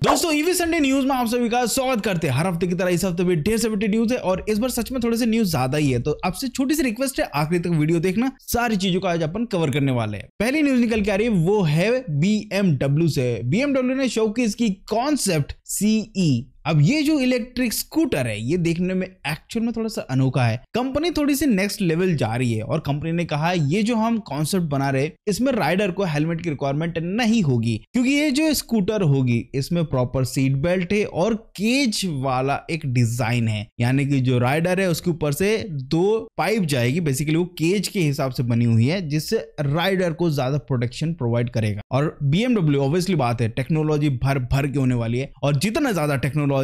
दोस्तों EV Sunday news में आप सभी का स्वागत करते हैं। हर हफ्ते की तरह इस हफ्ते भी ढेर से बड़ी न्यूज है और इस बार सच में थोड़े से न्यूज ज्यादा ही है, तो आपसे छोटी सी रिक्वेस्ट है, आखिरी तक वीडियो देखना। सारी चीजों का आज अपन कवर करने वाले हैं। पहली न्यूज निकल के आ रही है वो है BMW से। BMW ने शोकेस की कॉन्सेप्ट CE। अब ये जो इलेक्ट्रिक स्कूटर है ये देखने में एक्चुअल में थोड़ा सा अनोखा है। कंपनी थोड़ी सी नेक्स्ट लेवल जा रही है और कंपनी ने कहा है ये जो हम कॉन्सेप्ट बना रहे इसमें राइडर को हेलमेट की रिक्वायरमेंट नहीं होगी, क्योंकि ये जो स्कूटर होगी इसमें प्रॉपर सीट बेल्ट है और केज वाला एक डिजाइन है, यानी कि जो राइडर है उसके ऊपर से दो पाइप जाएगी, बेसिकली वो केज के हिसाब से बनी हुई है जिससे राइडर को ज्यादा प्रोटेक्शन प्रोवाइड करेगा। और BMW ऑब्वियसली बात है टेक्नोलॉजी भर भर के होने वाली है और जितना ज्यादा टेक्नोलॉजी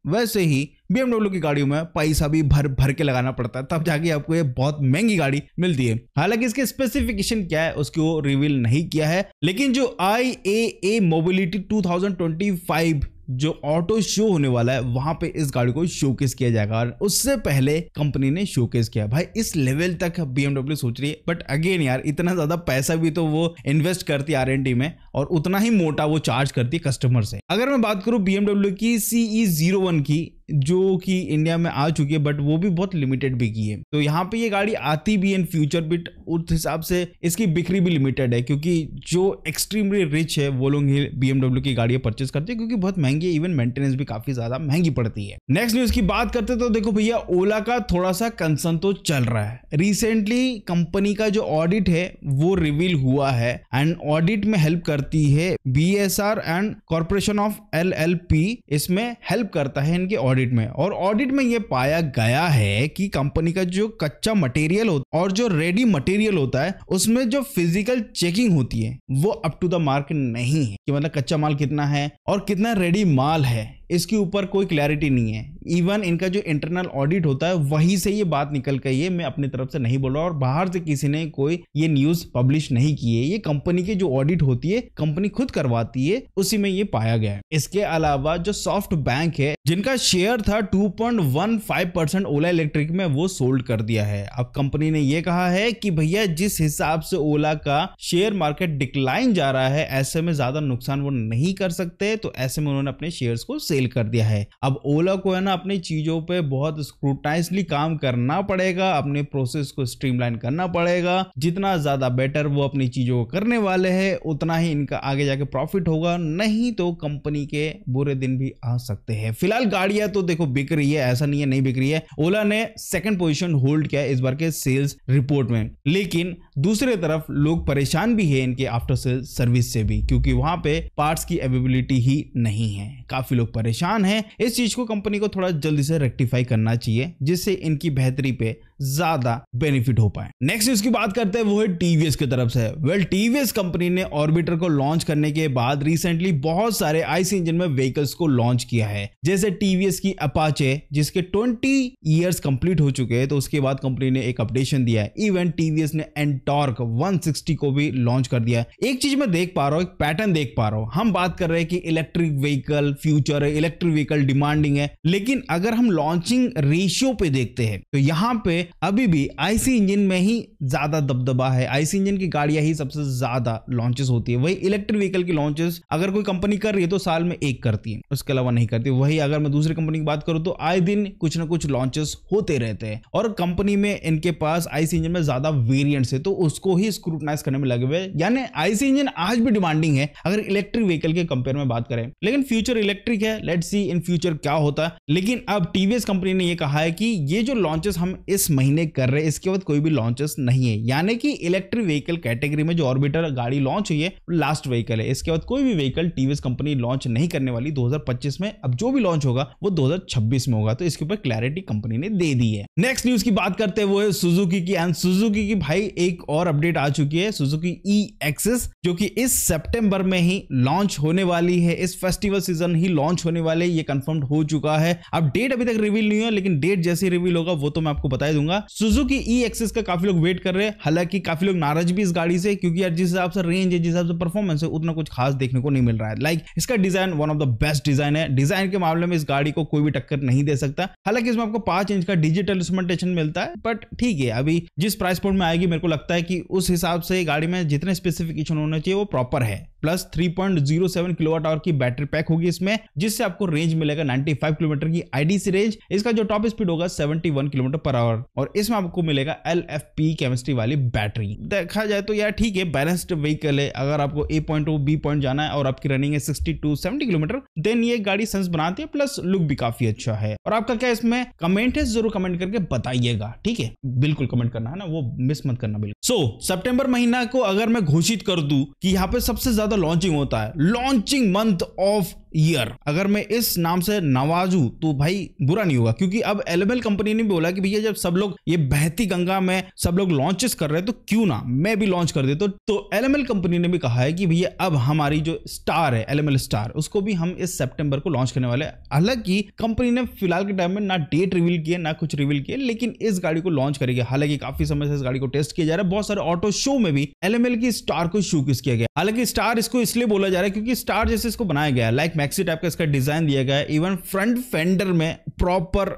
वैसे ही BMW की गाड़ियों में पैसा भी भर भर के लगाना पड़ता है, तब जाके आपको ये बहुत महंगी गाड़ी मिलती है। हालांकि इसके स्पेसिफिकेशन क्या है उसको रिवील नहीं किया है, लेकिन जो IAA मोबिलिटी 2025 जो ऑटो शो होने वाला है वहां पे इस गाड़ी को शोकेस किया जाएगा और उससे पहले कंपनी ने शोकेस किया। भाई इस लेवल तक BMW सोच रही है, बट अगेन यार इतना ज्यादा पैसा भी तो वो इन्वेस्ट करती है R&D में और उतना ही मोटा वो चार्ज करती है कस्टमर से। अगर मैं बात करूं BMW की CE01 की जो कि इंडिया में आ चुकी है, बट वो भी बहुत लिमिटेड बिकी है, तो यहाँ पे ये गाड़ी आती भी इन फ्यूचर, बट उस हिसाब से इसकी बिक्री भी लिमिटेड है, क्योंकि जो एक्सट्रीमली रिच है वो लोग ही BMW की गाड़ियां परचेस करते हैं, क्योंकि बहुत महंगी है, इवन मेंटेनेंस भी काफी ज्यादा महंगी पड़ती है। नेक्स्ट न्यूज की बात करते तो देखो भैया ओला का थोड़ा सा कंसर्न तो चल रहा है। रिसेंटली कंपनी का जो ऑडिट है वो रिवील हुआ है एंड ऑडिट में हेल्प करती है BSR and corporation of LLP, इसमें हेल्प करता है इनके ऑडिट में। और ऑडिट में यह पाया गया है कि कंपनी का जो कच्चा मटेरियल होता है और जो रेडी मटेरियल होता है उसमें जो फिजिकल चेकिंग होती है वो अप टू द मार्क नहीं है, कि मतलब कच्चा माल कितना है और कितना रेडी माल है इसके ऊपर कोई क्लैरिटी नहीं है। इवन इनका जो इंटरनल ऑडिट होता है वहीं से ये बात निकल गई है, मैं अपनी तरफ से नहीं बोल रहा और बाहर से किसी ने कोई ये न्यूज पब्लिश नहीं की है। ये कंपनी की जो ऑडिट होती है कंपनी खुद करवाती है, उसी में ये पाया गया है। इसके अलावा जो सॉफ्ट बैंक है जिनका शेयर था 2.15% ओला इलेक्ट्रिक में, वो सोल्ड कर दिया है। अब कंपनी ने यह कहा है कि भैया जिस हिसाब से ओला का शेयर मार्केट डिक्लाइन जा रहा है ऐसे में ज्यादा नुकसान वो नहीं कर सकते, तो ऐसे में उन्होंने अपने शेयर्स को सेल कर दिया है। अब ओला को है ना अपनी चीजों पे बहुत स्क्रूटाइजली काम करना पड़ेगा, अपने प्रोसेस को स्ट्रीमलाइन करना पड़ेगा। जितना ज्यादा बेटर वो अपनी चीजों को करने वाले हैं उतना ही इनका आगे जाके प्रॉफिट होगा, नहीं तो कंपनी के बुरे दिन भी आ सकते हैं। फिलहाल गाड़ियां तो देखो बिक रही है, ऐसा नहीं है नहीं बिक रही है। ओला ने सेकंड पोजीशन होल्ड किया है इस बार के सेल्स रिपोर्ट में, लेकिन दूसरे तरफ लोग परेशान भी है इनके आफ्टर सेल्स सर्विस से भी, क्योंकि वहां पे पार्ट्स की अवेलेबिलिटी ही नहीं है। काफी लोग परेशान है। इस चीज को कंपनी को थोड़ा जल्दी से रेक्टिफाई करना चाहिए जिससे इनकी बेहतरी पे ज्यादा बेनिफिट हो पाए। नेक्स्ट न्यूज की बात करते हैं वो है TVS की तरफ से। TVS कंपनी ने ऑर्बिटर को लॉन्च करने के बाद रिसेंटली बहुत सारे IC इंजन में व्हीकल्स को लॉन्च किया है, जैसे TVS की अपाचे जिसके 20 इयर्स कंप्लीट हो चुके हैं, तो उसके बाद कंपनी ने एक अपडेशन दिया है। इवन TVS ने एंटॉर्क 160 को भी लॉन्च कर दिया है। एक चीज मैं देख पा रहा हूं, एक पैटर्न देख पा रहा हूं, हम बात कर रहे हैं कि इलेक्ट्रिक व्हीकल फ्यूचर है, इलेक्ट्रिक व्हीकल डिमांडिंग है, लेकिन अगर हम लॉन्चिंग रेशियो पे देखते हैं तो यहां पे अभी भी IC इंजन में ही ज्यादा दबदबा है। IC इंजन की गाड़ियां ही सबसे ज्यादा लॉन्चेस होती है। वही इलेक्ट्रिक व्हीकल की लॉन्चेस अगर कोई कंपनी कर रही है तो साल में एक करती है, उसके अलावा नहीं करती। वही अगर मैं दूसरी कंपनी की बात करूं तो आए दिन कुछ ना कुछ लॉन्चेस होते रहते हैं और कंपनी में इनके पास IC इंजन में ज्यादा वेरिएंट्स है, तो उसको ही स्क्रूटनाइज करने में लगे हुए। यानी IC इंजन आज भी डिमांडिंग है अगर इलेक्ट्रिक व्हीकल के कंपेयर में बात करें, लेकिन फ्यूचर इलेक्ट्रिक है, लेट्स सी इन फ्यूचर क्या होता है। लेकिन अब TVS कंपनी ने यह कहा है कि ये जो लॉन्चेस हम इस महीने कर रहे हैं इसके बाद कोई भी लॉन्चेस नहीं है, यानी कि इलेक्ट्रिक व्हीकल कैटेगरी में जो ऑर्बिटर गाड़ी लॉन्च हुई है लास्ट व्हीकल है। इसके बाद कोई भी व्हीकल TVS कंपनी लॉन्च नहीं करने वाली 2025 में। अब जो भी लॉन्च होगा वो 2026 में होगा, तो इसके ऊपर क्लैरिटी कंपनी ने दे दी है। नेक्स्ट न्यूज की बात करते हैं वो है सुजुकी की। एंड सुजुकी की भाई एक और अपडेट आ चुकी है, सुजुकी E-Axis, जो कि इस सितंबर में ही लॉन्च होने वाली है, इस फेस्टिवल सीजन ही लॉन्च होने होने वाले, ये कंफर्म हो चुका है। अब डेट अभी तक रिवील नहीं हुआ, लेकिन डेट जैसे रिवील होगा वो तो मैं आपको बता दूंगा। सुजुकी ई-एक्सेस का काफी लोग वेट कर रहे हैं, हालांकि काफी लोग नाराज भी इस गाड़ी से, क्योंकि यार जिस हिसाब से रेंज है, जिस हिसाब से परफॉर्मेंस है, उतना कुछ खास देखने को नहीं मिल रहा है। लाइक इसका design one of the best design है, डिजाइन के मामले में इस गाड़ी को कोई भी टक्कर नहीं दे सकता। हालांकि इसमें आपको 5 इंच का डिजिटल इंस्ट्रूमेंटेशन मिलता है, बट ठीक है, अभी जिस प्राइस पॉइंट में आएगी मेरे को लगता है कि उस हिसाब से गाड़ी में जितने स्पेसिफिकेशन होना चाहिए वो प्रॉपर है। प्लस 3.07 किलोवाट आवर की बैटरी पैक होगी इसमें, जिससे आपको रेंज मिलेगा 95 किलोमीटर की आईडीसी रेंज। इसका जो टॉप स्पीड होगा 71 किलोमीटर पर आवर, और इसमें आपको मिलेगा LFP केमिस्ट्री वाली बैटरी। देखा जाए तो यार ठीक है, बैलेंस्ड व्हीकल है। अगर आपको A पॉइंट और B पॉइंट जाना है और आपकी रनिंग है 60 to 70 किलोमीटर, देन ये गाड़ी सेंस बनाती है, प्लस लुक भी काफी अच्छा है। और आपका क्या इसमें कमेंट है, जरूर कमेंट करके बताइएगा, ठीक है, बिल्कुल कमेंट करना है ना, वो मिस मत करना बिल्कुल। सो सितंबर महीना को अगर मैं घोषित कर दूं कि यहाँ पे सबसे ज्यादा लॉन्चिंग होता है, लॉन्चिंग मंथ ऑफ ईयर, अगर मैं इस नाम से नवाजूं तो भाई बुरा नहीं होगा, क्योंकि अब एलएमएल कंपनी ने बोला कि भैया जब सब लोग ये बहती गंगा में सब लोग लॉन्चेस कर रहे हैं तो क्यों ना मैं भी लॉन्च कर दे। तो एलएमएल कंपनी ने भी कहा है कि भैया अब हमारी जो स्टार है एलएमएल स्टार, उसको भी हम इस सितंबर को लॉन्च करने वाले हैं। हालांकि कंपनी ने फिलहाल के टाइम में ना डेट रिवील किया ना कुछ रिवील किया, लेकिन इस गाड़ी को लॉन्च करेगी। हालांकि काफी समय से इस गाड़ी को टेस्ट किया जा रहा है, बहुत सारे ऑटो शो में भी एलएमएल की स्टार को शोकेस किया गया। हालांकि स्टार इसको इसलिए बोला जा रहा है क्योंकि स्टार जैसे इसको बनाया गया है, लाइक मैक्सी टाइप का इसका डिजाइन दिया गया है। इवन फ्रंट फेंडर में प्रॉपर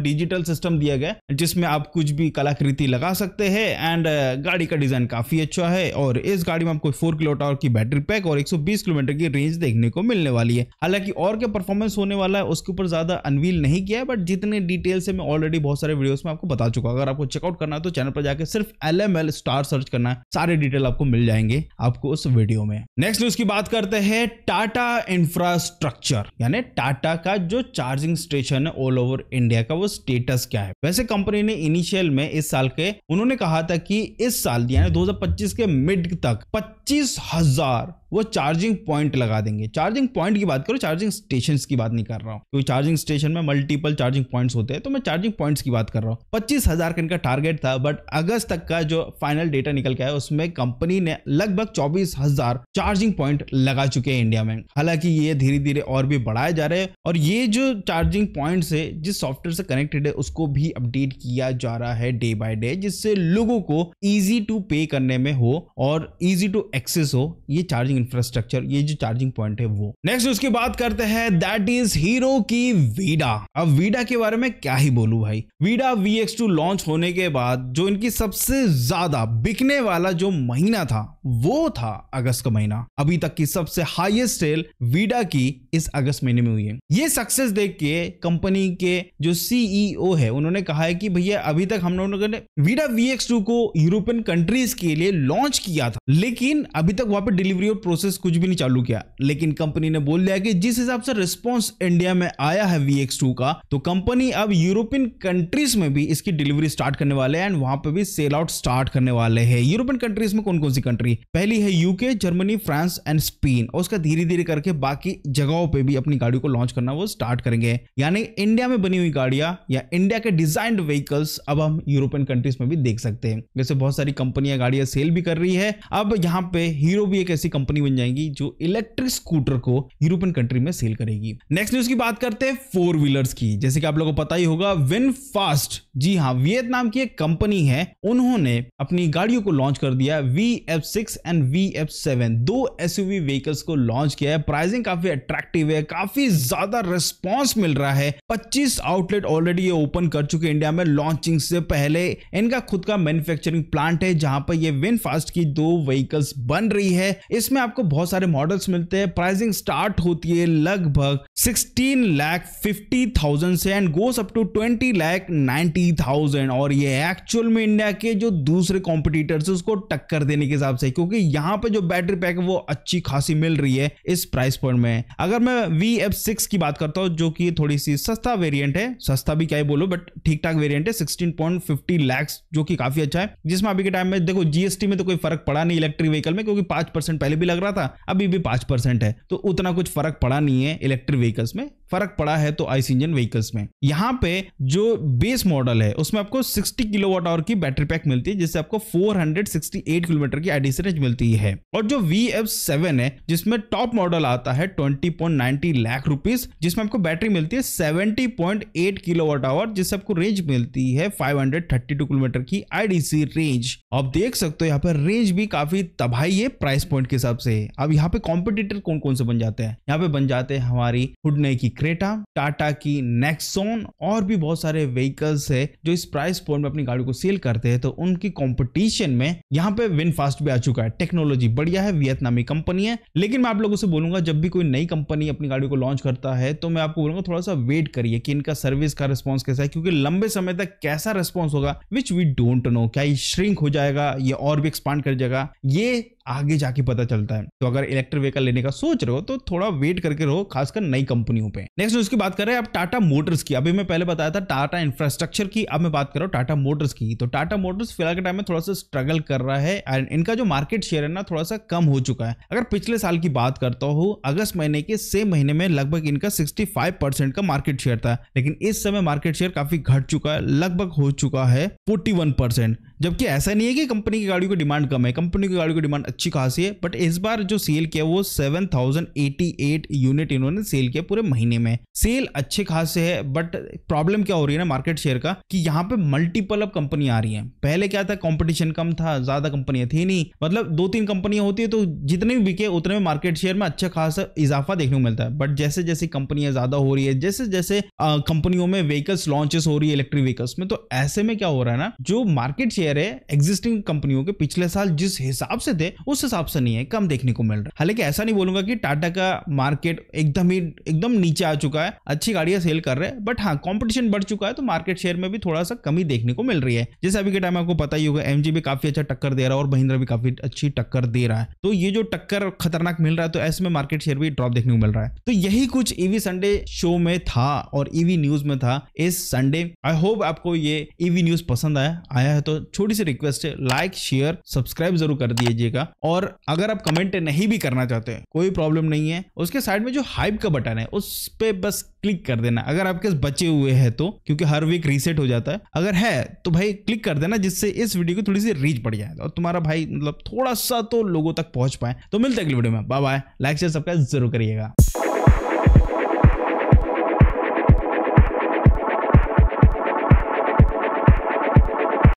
डिजिटल सिस्टम दिया गया है, जिसमें आप कुछ भी कलाकृति लगा सकते हैं। एंड गाड़ी का डिजाइन काफी अच्छा है, और इस गाड़ी में आपको 4 किलोवाट आवर की बैटरी पैक और 120 किलोमीटर की रेंज देखने को मिलने वाली है। हालांकि और क्या परफॉर्मेंस होने वाला है उसके ऊपर ज्यादा अनवील नहीं किया है, बट जितने डिटेल से मैं ऑलरेडी बहुत सारे वीडियोस में आपको बता चुका हूं। अगर आपको चेकआउट करना है तो चैनल पर जाकर सिर्फ एलएमएल स्टार सर्च करना है, सारे डिटेल आपको मिल जाएंगे आपको उस वीडियो में। नेक्स्ट न्यूज की बात करते हैं टाटा इंफ्रास्ट्रक्चर, यानी टाटा का जो चार्जिंग स्टेशन है ऑल ओवर इंडिया का, वो स्टेटस क्या है। वैसे कंपनी ने इनिशियल में इस साल के उन्होंने कहा था कि इस साल यानी 2025 के मिड तक 25,000 वो चार्जिंग पॉइंट लगा देंगे। चार्जिंग पॉइंट की बात करो, चार्जिंग स्टेशंस की बात नहीं कर रहा हूं, क्योंकि चार्जिंग स्टेशन में मल्टीपल चार्जिंग पॉइंट्स होते हैं, तो मैं चार्जिंग पॉइंट्स की बात कर रहा हूं। 25,000 का इनका टारगेट था, बट अगस्त तक का जो फाइनल डेटा निकल के आया उसमें कंपनी ने लगभग 24,000 चार्जिंग पॉइंट लगा चुके हैं इंडिया में। हालांकि ये धीरे धीरे और भी बढ़ाए जा रहे हैं, और ये जो चार्जिंग पॉइंट्स है जिस सॉफ्टवेयर से कनेक्टेड है उसको भी अपडेट किया जा रहा है डे बाय डे, जिससे लोगों को इजी टू पे करने में हो और इजी टू एक्सेस हो ये चार्जिंग इंफ्रास्ट्रक्चर, ये जो चार्जिंग पॉइंट है वो। नेक्स्ट उसकी बात करते हैं, दैट इज हीरो की वीडा। अब वीडा के बारे में क्या ही बोलूं भाई। वीडा VX2 लॉन्च होने के बाद जो इनकी सबसे ज्यादा बिकने वाला जो महीना था वो था अगस्त का महीना। अभी तक की सबसे हाईएस्ट सेल वीडा की इस अगस्त महीने में हुई है। ये सक्सेस देख के कंपनी के जो CEO है उन्होंने कहा है कि भैया अभी तक हम लोगों ने वीडा VX2 को यूरोपियन कंट्रीज के लिए लॉन्च किया था, लेकिन अभी तक वहां पे डिलीवरी और प्रोसेस कुछ भी नहीं चालू किया। लेकिन कंपनी ने बोल दिया कि जिस हिसाब से रिस्पॉन्स इंडिया में आया है VX2 का, तो कंपनी अब यूरोपियन कंट्रीज में भी इसकी डिलीवरी स्टार्ट करने वाले हैं, एंड वहां पे भी सेल आउट स्टार्ट करने वाले हैं। यूरोपियन कंट्रीज में कौन कौन सी कंट्री? पहली है UK, Germany, France and Spain, और उसका धीरे धीरे करके बाकी जगहों पे भी अपनी गाड़ी को लॉन्च करना वो स्टार्ट करेंगे। यानी इंडिया में बनी हुई गाड़ियां या इंडिया के डिजाइन्ड व्हीकल्स अब हम यूरोपियन कंट्रीज में भी देख सकते हैं। जैसे बहुत सारी कंपनियां गाड़ियां सेल भी कर रही है। अब यहाँ पे हीरो भी एक ऐसी कंपनी बन जाएगी जो इलेक्ट्रिक स्कूटर को यूरोपियन कंट्री में सेल करेगी। नेक्स्ट न्यूज की बात करते हैं 4 व्हीलर्स की। जैसे कि आप लोगों को पता ही होगा, विनफास्ट, जी हाँ, वियतनाम की एक कंपनी है, उन्होंने अपनी गाड़ियों को लॉन्च कर दिया। VF6 एंड VF7 दो SUV व्हीकल्स को लॉन्च किया है। प्राइसिंग काफी अट्रैक्टिव है, काफी ज्यादा रिस्पॉन्स मिल रहा है। 25 आउटलेट ऑलरेडी ये ओपन कर चुके इंडिया में लॉन्चिंग से पहले। इनका खुद का मैन्युफैक्चरिंग प्लांट है जहां पर ये विनफास्ट की 2 व्हीकल्स बन रही है। इसमें आपको बहुत सारे मॉडल्स मिलते हैं। प्राइसिंग स्टार्ट होती है लगभग 16,50,000 से एंड गोस अप टू 20,90,000, और ये एक्चुअल में इंडिया के जो दूसरे कॉम्पिटिटर्स उसको टक्कर देने के हिसाब से, क्योंकि यहां पे जो बैटरी पैक है वो अच्छी खासी मिल रही है इस प्राइस पॉइंट में। अगर मैं VF6 की बात करता हूं जो कि थोड़ी सी सस्ता वेरिएंट है, सस्ता भी क्या ही बोलो बट ठीक ठाक वेरिएंट है, 16.50 लाख, जो कि काफी अच्छा है। जिसमें अभी के टाइम में देखो GST में तो कोई फर्क पड़ा नहीं इलेक्ट्रिक व्हीकल में, क्योंकि 5% पहले भी लग रहा था, अभी भी 5% है, तो उतना कुछ फर्क पड़ा नहीं है इलेक्ट्रिक व्हीकल्स में। फर्क पड़ा है तो आइस इंजन व्हीकल्स में। यहाँ पे जो बेस मॉडल है उसमें आपको 60 किलोवाट आवर की बैटरी पैक मिलती है, जिससे आपको 468 किलोमीटर की आईडीसी रेंज मिलती है। और जो VF7 है जिसमें टॉप मॉडल आता है 20.90 लाख रुपीस, जिसमें आपको बैटरी मिलती है 70.8 किलोवाट आवर, जिससे आपको रेंज मिलती है 532 किलोमीटर की आईडीसी रेंज। आप देख सकते हो यहाँ पर रेंज भी काफी तबाही है प्राइस पॉइंट के हिसाब से। अब यहाँ पे कॉम्पिटिटर कौन कौन से बन जाते हैं, यहाँ पे बन जाते हैं हमारी हुंडई की क्रेटा, टाटा की नेक्सॉन और भी बहुत सारे व्हीकल्स है जो इस प्राइस पॉइंट में अपनी गाड़ी को सेल करते हैं। तो उनकी कंपटीशन में यहाँ पे विनफास्ट भी आ चुका है। टेक्नोलॉजी बढ़िया है, वियतनामी कंपनी है। लेकिन मैं आप लोगों से बोलूंगा जब भी कोई नई कंपनी अपनी गाड़ी को लॉन्च करता है तो मैं आपको बोलूंगा थोड़ा सा वेट करिए कि इनका सर्विस का रिस्पॉन्स कैसा है, क्योंकि लंबे समय तक कैसा रिस्पॉन्स होगा विच वी डोंट नो, क्या ये श्रिंक हो जाएगा या और भी एक्सपांड कर जाएगा, ये आगे जाके पता चलता है। तो अगर इलेक्ट्रिक व्हीकल लेने का सोच रहे हो तो थोड़ा वेट करके रहो, खासकर नई कंपनियों पे। नेक्स्ट न्यूज़ की बात कर रहे हैं अब टाटा मोटर्स की। अभी मैं पहले बताया था टाटा इंफ्रास्ट्रक्चर की, अब मैं बात कर रहा हूँ टाटा मोटर्स की। तो टाटा मोटर्स फिलहाल के टाइम में थोड़ा सा स्ट्रगल कर रहा है एंड इनका जो मार्केट शेयर है ना थोड़ा सा कम हो चुका है। अगर पिछले साल की बात करता हूँ, अगस्त महीने के सेम महीने में लगभग इनका 65% का मार्केट शेयर था, लेकिन इस समय मार्केट शेयर काफी घट चुका है, लगभग हो चुका है 41%। जबकि ऐसा नहीं है कि कंपनी की गाड़ी की डिमांड कम है, कंपनी की गाड़ी की डिमांड अच्छी खासी है, बट इस बार जो सेल किया वो 7088 यूनिट इन्होंने सेल किया पूरे महीने में। सेल अच्छे खासे है, बट प्रॉब्लम क्या हो रही है ना मार्केट शेयर का कि यहाँ पे मल्टीपल अब कंपनी आ रही हैं। पहले क्या था, कंपटीशन कम था, ज्यादा कंपनियां थी नहीं, मतलब 2-3 कंपनियां होती है तो जितने भी बिके उतने में मार्केट शेयर में अच्छा खासा इजाफा देखने को मिलता है। बट जैसे जैसे कंपनियां ज्यादा हो रही है, जैसे जैसे कंपनियों में व्हीकल्स लॉन्चेस हो रही है इलेक्ट्रिक व्हीकल्स में, तो ऐसे में क्या हो रहा है ना, जो मार्केट शेयर है एग्जिस्टिंग कंपनियों के पिछले साल जिस हिसाब से थे उस हिसाब से नहीं है, कम देखने को मिल रहा है। हालांकि ऐसा नहीं बोलूंगा कि टाटा का मार्केट एकदम नीचे आ चुका है, अच्छी गाड़ियां सेल कर रहे हैं, बट हाँ कंपटीशन बढ़ चुका है तो मार्केट शेयर में भी थोड़ा सा कमी देखने को मिल रही है। जैसे अभी के टाइम आपको पता ही होगा एमजी भी काफी अच्छा टक्कर दे रहा है और महिंद्रा भी काफी अच्छी टक्कर दे रहा है। तो ये जो टक्कर खतरनाक मिल रहा है तो ऐसे में मार्केट शेयर भी ड्रॉप देखने को मिल रहा है। तो यही कुछ ईवी संडे शो में था और ईवी न्यूज में था इस संडे। आई होप आपको ये ईवी न्यूज पसंद आया है तो छोटी सी रिक्वेस्ट है, लाइक शेयर सब्सक्राइब जरूर कर दीजिएगा। और अगर आप कमेंट नहीं भी करना चाहते कोई प्रॉब्लम नहीं है, उसके साइड में जो हाइप का बटन है उस पे बस क्लिक कर देना अगर आपके बचे हुए हैं तो, क्योंकि हर वीक रीसेट हो जाता है। अगर है तो भाई क्लिक कर देना, जिससे इस वीडियो की थोड़ी सी रीच बढ़ जाए और तुम्हारा भाई मतलब थोड़ा सा तो लोगों तक पहुंच पाए। तो मिलते हैं अगली वीडियो में, bye bye. Like share subscribe जरूर करिएगा।